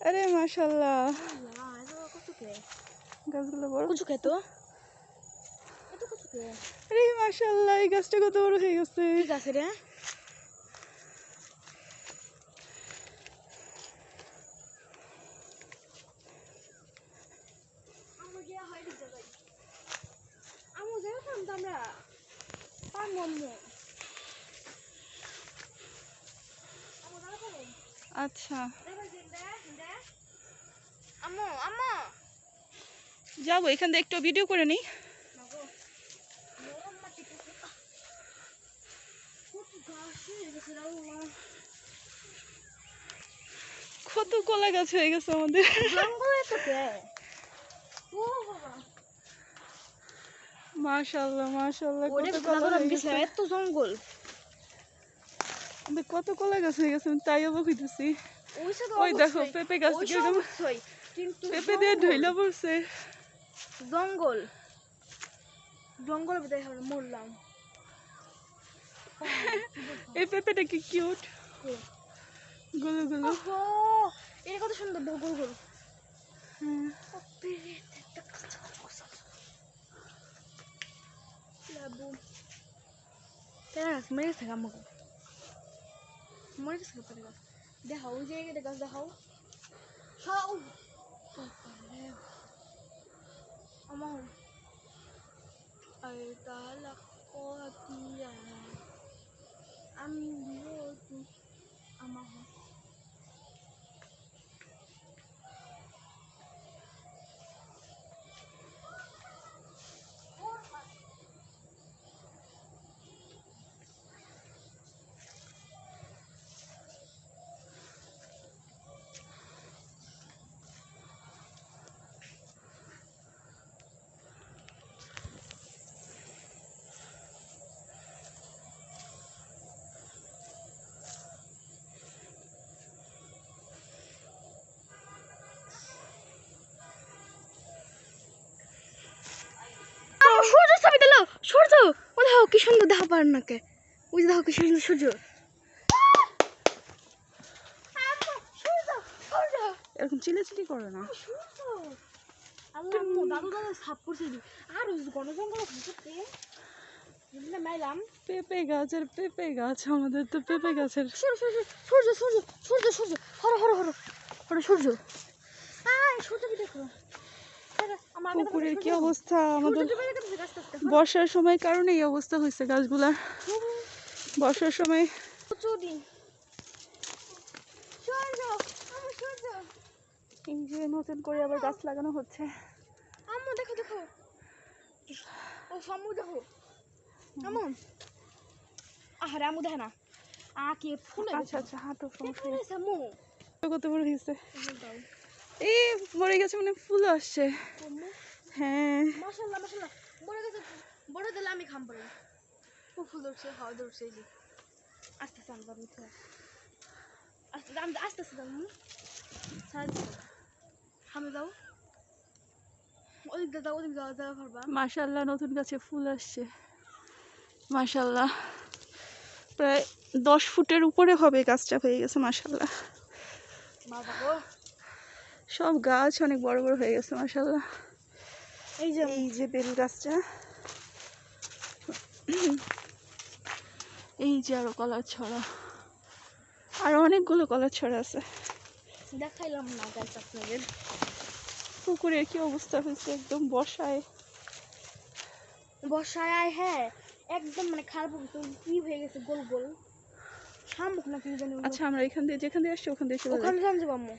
আরে মাশাআল্লাহ কচুকে গাছগুলো বড় কচু খেতো এত কচুকে আরে মাশাআল্লাহ এই গাছটা কত বড় হয়ে গেছে ঠিক আছে রে আমরা আচ্ছা আম্মু আম্মু যাবো এখান থেকে একটু ভিডিও করে নিই কত কলা গাছ হয়ে গেছে আমাদের মাশাআল্লাহ মাশাআল্লাহ কত কলা হয়ে গেছে এত জঙ্গল কত কলা গাছ হয়ে গেছে তাই অবাক হইতেছি ওই দেখো পেঁপে গাছ কিরকম পেঁপে দিয়ে ঢইলা পড়ছে জঙ্গল জঙ্গল ভিতরে মরলাম এই পেঁপেটা কি কিউট গুলো গুলো এটা কত সুন্দর গোল গোল দেখাও ওই জায়গায় গাছ দেখাও আমার আমি আমার সূর্য ছবি দিল সূর্য ও দেখো কি সুন্দর দেখা পার নাকে ওই দেখো কি সুন্দর সূর্য এরকম চিল্লাচিল্লি করো না আল্লাহ দাদু দাদু সাপ করছে আর ঘন জঙ্গল মাইলাম পেঁপে গাছের পেঁপে গাছ আমাদের তো পেঁপে গাছের সূর্য সূর্য সূর্য সূর্য সূর্য হরো হরো হরো হরো সূর্য সূর্যকে দেখো পুকুরের কি অবস্থা আমাদের বর্ষার সময় কারণে এই অবস্থা হয়েছে গাছগুলার বর্ষার সময় এই যে নতুন করে আবার গাছ লাগানো হচ্ছে আম্মু দেখো দেখো ও সামু দেখো আম্মু আরে আম্মু দেখো না কি ফুল আচ্ছা আচ্ছা হাঁটো সমস্যা নেই আম্মু কত বড় হয়েছে এই মরে গেছে মানে ফুল আসছে হ্যাঁ মাশাআল্লাহ মাশাআল্লাহ বড় দিলে আমি খাম পারি ফুল ধরছে হাওয়া ধরছে এই যে আস্তে আস্তে আমি যাবো আস্তে আস্তে আস্তে যাবো সামনে যাও ওদিক যাও ওদিক যাওয়া যাওয়া পারবা মাশাআল্লাহ নতুন গাছে ফুল আসছে মাশাআল্লাহ প্রায় 10 ফুটের উপরে হবে গাছটা হয়ে গেছে মাশাআল্লাহ সব গাছ অনেক বড় বড় হয়ে গেছে মাশাআল্লাহ এই যে বেল গাছটা এই যে আরো কলার ছড়া আর অনেকগুলো কলার ছড়া আছে দেখাইলাম না গাছ আপনাদের পুকুরের কি অবস্থা হয়েছে একদম বর্ষায় হ্যাঁ একদম মানে খারাপ কি হয়ে গেছে গোল গোল শামুক না কি জানি আচ্ছা আমরা এখান দিয়ে যেখান দিয়ে আসছি ওখান দিয়ে ওখানে যাবো আম্মু